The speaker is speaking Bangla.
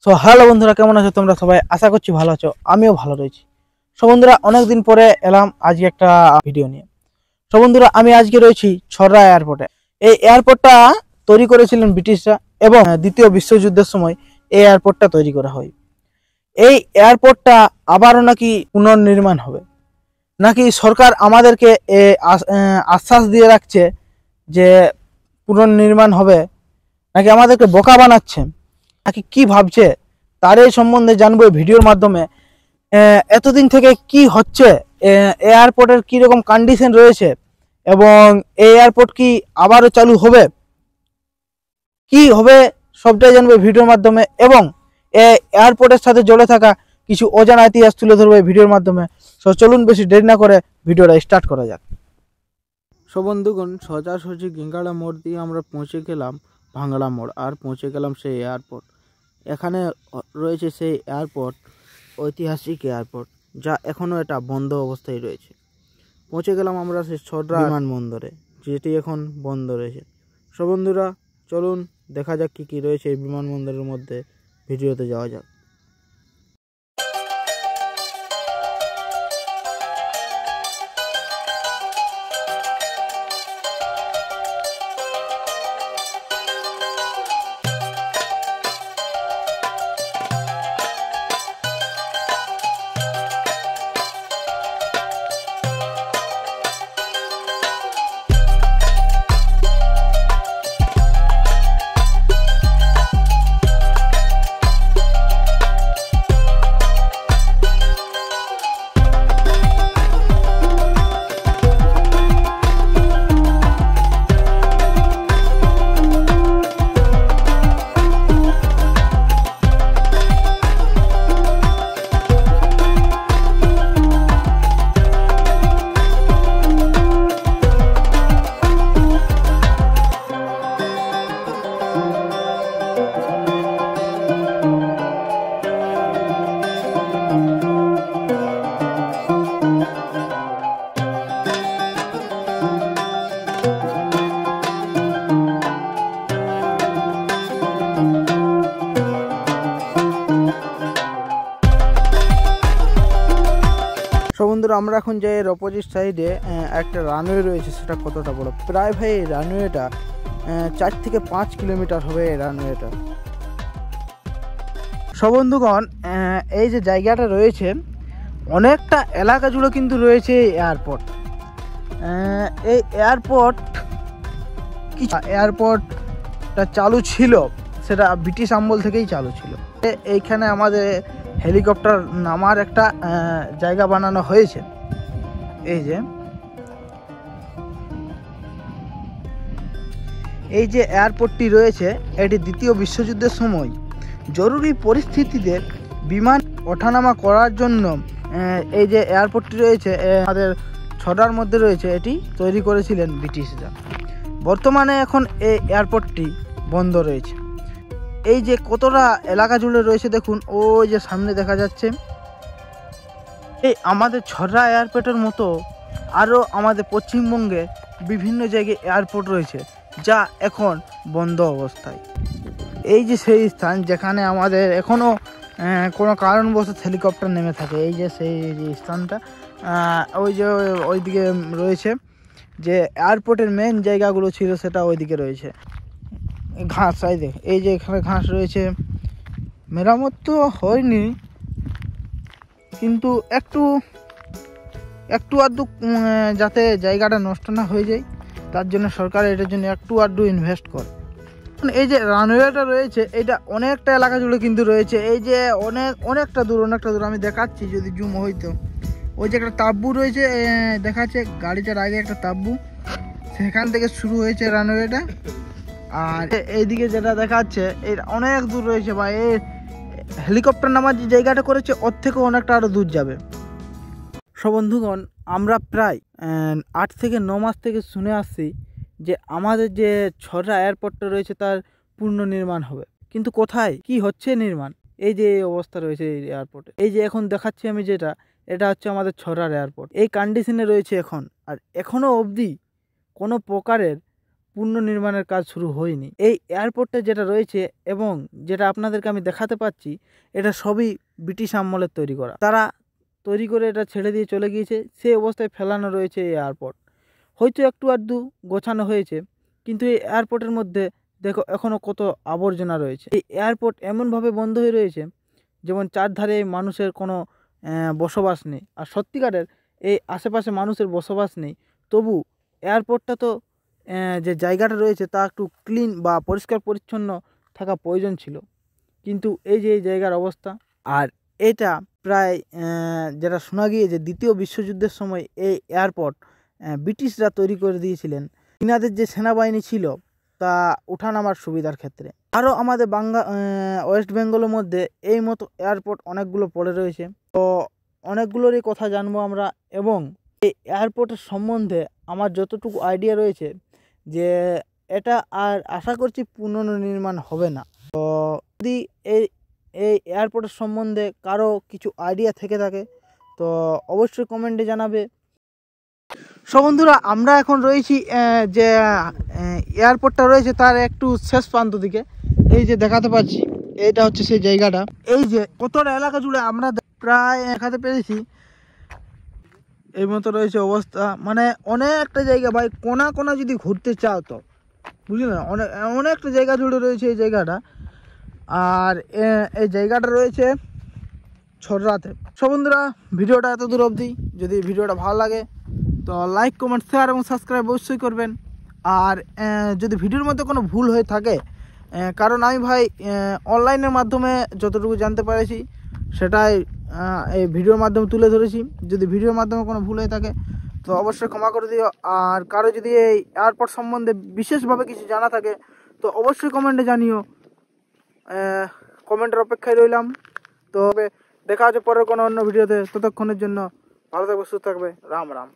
সো হ্যালো বন্ধুরা, কেমন আছো তোমরা সবাই? আশা করছি ভালো আছো, আমিও ভালো রয়েছি। সো বন্ধুরা, অনেকদিন পরে এলাম আজকে একটা ভিডিও নিয়ে। সো বন্ধুরা, আমি আজকে রয়েছি ছররা এয়ারপোর্টে। এই এয়ারপোর্টটা তৈরি করেছিলেন ব্রিটিশরা এবং দ্বিতীয় বিশ্বযুদ্ধের সময় এই এয়ারপোর্টটা তৈরি করা হয়। এই এয়ারপোর্টটা আবারও নাকি পুনর্নির্মাণ হবে, নাকি সরকার আমাদেরকে আশ্বাস দিয়ে রাখছে যে পুনর্নির্মাণ হবে, নাকি আমাদেরকে বোকা বানাচ্ছে, নাকি কি ভাবছে, তার এই সম্বন্ধে জানবো ভিডিওর মাধ্যমে। এতদিন থেকে কি হচ্ছে, এয়ারপোর্টের কি রকম কন্ডিশন রয়েছে এবং এই এয়ারপোর্ট কি আবারও চালু হবে, কি হবে, সবটাই জানবো ভিডিওর মাধ্যমে। এবং এয়ারপোর্টের সাথে জড়ে থাকা কিছু অজানা ইতিহাস তুলে ধরবো ভিডিওর মাধ্যমে। সো চলুন বেশি দেরি না করে ভিডিওটা স্টার্ট করা যাক। সো বন্ধুগণ, সোজাসুজি গিঙ্গাড়া মোড় দিয়ে আমরা পৌঁছে গেলাম ভাঙড়া মোড়, আর পৌঁছে গেলাম সেই এয়ারপোর্ট। এখানে রয়েছে সেই এয়ারপোর্ট, ঐতিহাসিক এয়ারপোর্ট, যা এখনও এটা বন্ধ অবস্থায় রয়েছে। পৌঁছে গেলাম আমরা সেই ছররা বিমানবন্দরে, যেটি এখন বন্ধ রয়েছে। সো বন্ধুরা, চলুন দেখা যাক কী কী রয়েছে এই বিমানবন্দরের মধ্যে। ভিডিওতে যাওয়া যাক। সো বন্ধুরা, আমরা এখন যে এর অপোজিট সাইডে একটা রানওয়ে রয়েছে, সেটা কতটা বড়, প্রায় ভাই এই রানওয়েটা 4 থেকে 5 কিলোমিটার হবে এই রানওয়েটা। সো বন্ধুগণ, এই যে জায়গাটা রয়েছে, অনেকটা এলাকা জুড়ে কিন্তু রয়েছে এই এয়ারপোর্ট। এই এয়ারপোর্টটা চালু ছিল, সেটা ব্রিটিশ আমল থেকেই চালু ছিল। এইখানে আমাদের হেলিকপ্টার নামার একটা জায়গা বানানো হয়েছে। এই যে এয়ারপোর্টটি রয়েছে, এটি দ্বিতীয় বিশ্বযুদ্ধের সময় জরুরি পরিস্থিতিতে বিমান ওঠানামা করার জন্য এই যে এয়ারপোর্টটি রয়েছে আমাদের ছড়ার মধ্যে রয়েছে, এটি তৈরি করেছিলেন ব্রিটিশরা। বর্তমানে এখন এই এয়ারপোর্টটি বন্ধ রয়েছে। এই যে কতটা এলাকা জুড়ে রয়েছে দেখুন, ওই যে সামনে দেখা যাচ্ছে। এই আমাদের ছররা এয়ারপোর্টের মতো আরও আমাদের পশ্চিমবঙ্গে বিভিন্ন জায়গায় এয়ারপোর্ট রয়েছে, যা এখন বন্ধ অবস্থায়। এই যে সেই স্থান যেখানে আমাদের এখনও কোনো কারণবশত হেলিকপ্টার নেমে থাকে, এই যে সেই যে স্থানটা, ওই যে ওইদিকে রয়েছে। যে এয়ারপোর্টের মেন জায়গাগুলো ছিল সেটা ওইদিকে রয়েছে। ঘাস, এই যে এখানে ঘাস রয়েছে, মেরামত তো হয়নি, কিন্তু একটু আধটু যাতে জায়গাটা নষ্ট না হয়ে যায়, তার জন্য সরকার এটার জন্য একটু আধটু ইনভেস্ট করে। এই যে রানওয়েটা রয়েছে, এটা অনেকটা এলাকা জুড়ে কিন্তু রয়েছে। এই যে অনেকটা দূর আমি দেখাচ্ছি যদি জুম হইতো। ওই যে একটা তাব্বু রয়েছে, দেখাচ্ছে গাড়িটার আগে একটা তাব্বু, সেখান থেকে শুরু হয়েছে রানওয়েটা। আর এইদিকে যেটা দেখাচ্ছে, এর অনেক দূর রয়েছে, বা এই হেলিকপ্টার নামার যে জায়গাটা করেছে ওর থেকে অনেকটা আরও দূর যাবে। সব বন্ধুগণ, আমরা প্রায় 8 থেকে 9 মাস থেকে শুনে আসছি যে আমাদের যে ছররা এয়ারপোর্টটা রয়েছে তার পুনর্নির্মাণ হবে, কিন্তু কোথায় কি হচ্ছে নির্মাণ? এই যে এই অবস্থা রয়েছে এই এয়ারপোর্টে। এই যে এখন দেখাচ্ছি আমি যেটা, এটা হচ্ছে আমাদের ছররার এয়ারপোর্ট। এই কন্ডিশনে রয়েছে এখন, আর এখনও অবধি কোনো প্রকারের পুনর্নির্মাণের কাজ শুরু হয়নি। এই এয়ারপোর্টটা যেটা রয়েছে এবং যেটা আপনাদেরকে আমি দেখাতে পাচ্ছি, এটা সবই ব্রিটিশ আমলের তৈরি করা। তারা তৈরি করে এটা ছেড়ে দিয়ে চলে গিয়েছে, সেই অবস্থায় ফেলানো রয়েছে এই এয়ারপোর্ট। হয়তো একটু আধটু গোছানো হয়েছে, কিন্তু এই এয়ারপোর্টের মধ্যে দেখো এখনও কত আবর্জনা রয়েছে। এই এয়ারপোর্ট এমনভাবে বন্ধ হয়ে রয়েছে যেমন চারধারে মানুষের কোনো বসবাস নেই। আর সত্যিকারের এই আশেপাশে মানুষের বসবাস নেই, তবু এয়ারপোর্টটা তো যে জায়গাটা রয়েছে তা একটু ক্লিন বা পরিষ্কার পরিচ্ছন্ন থাকা প্রয়োজন ছিল। কিন্তু এই যে এই জায়গার অবস্থা। আর এটা প্রায় যেটা শোনা গিয়েছে দ্বিতীয় বিশ্বযুদ্ধের সময় এই এয়ারপোর্ট ব্রিটিশরা তৈরি করে দিয়েছিলেন চীনাদের যে সেনাবাহিনী ছিল তা ওঠানামার সুবিধার ক্ষেত্রে। আরও আমাদের ওয়েস্ট বেঙ্গলের মধ্যে এই মতো এয়ারপোর্ট অনেকগুলো পড়ে রয়েছে। তো অনেকগুলোরই কথা জানবো আমরা, এবং এই এয়ারপোর্টের সম্বন্ধে আমার যতটুকু আইডিয়া রয়েছে যে এটা আর আশা করছি পুনর্নির্মাণ হবে না। তো যদি এই এয়ারপোর্টের সম্বন্ধে কারো কিছু আইডিয়া থেকে থাকে তো অবশ্যই কমেন্টে জানাবে। সো বন্ধুরা, আমরা এখন রয়েছি যে এয়ারপোর্টটা রয়েছে তার একটু শেষ প্রান্ত দিকে। এই যে দেখাতে পাচ্ছি, এইটা হচ্ছে সেই জায়গাটা। এই যে কতটা এলাকা জুড়ে আমরা প্রায় দেখাতে পেরেছি, এই মতো রয়েছে অবস্থা। মানে অনেকটা জায়গা ভাই, কোনা কোনা যদি ঘুরতে চাও তো বুঝলি না, অনেকটা জায়গা জুড়ে রয়েছে এই জায়গাটা। আর এই জায়গাটা রয়েছে ছড়রাতে। সব বন্ধুরা, ভিডিওটা এত দূর অবধি। যদি ভিডিওটা ভালো লাগে তো লাইক, কমেন্ট, শেয়ার এবং সাবস্ক্রাইব অবশ্যই করবেন। আর যদি ভিডিওর মধ্যে কোনো ভুল হয়ে থাকে, কারণ আমি ভাই অনলাইনের মাধ্যমে যতটুকু জানতে পেরেছি সেটাই এই ভিডিওর মাধ্যমে তুলে ধরেছি। যদি ভিডিওর মাধ্যমে কোনো ভুল হয়ে থাকে তো অবশ্যই ক্ষমা করে দিও। আর কারো যদি এই এয়ারপোর্ট সম্বন্ধে বিশেষভাবে কিছু জানা থাকে তো অবশ্যই কমেন্টে জানিও। কমেন্টের অপেক্ষায় রইলাম। তো দেখা হচ্ছে পরের কোনো অন্য ভিডিওতে। ততক্ষণের জন্য ভালো থাকবে, সুস্থ থাকবে। রাম রাম।